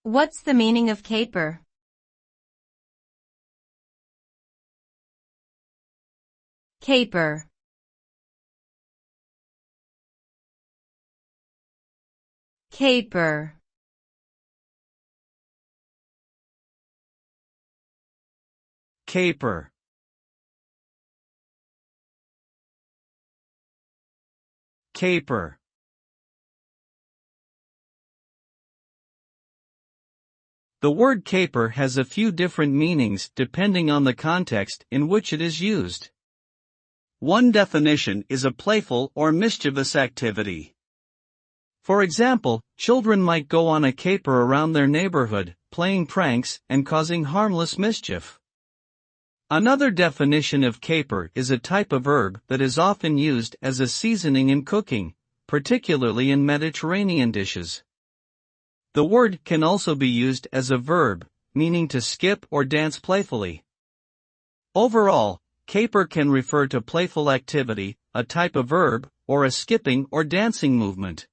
What's the meaning of caper? Caper. Caper. Caper. Caper. The word caper has a few different meanings depending on the context in which it is used. One definition is a playful or mischievous activity. For example, children might go on a caper around their neighborhood, playing pranks and causing harmless mischief. Another definition of caper is a type of herb that is often used as a seasoning in cooking, particularly in Mediterranean dishes. The word can also be used as a verb, meaning to skip or dance playfully. Overall, caper can refer to playful activity, a type of verb, or a skipping or dancing movement.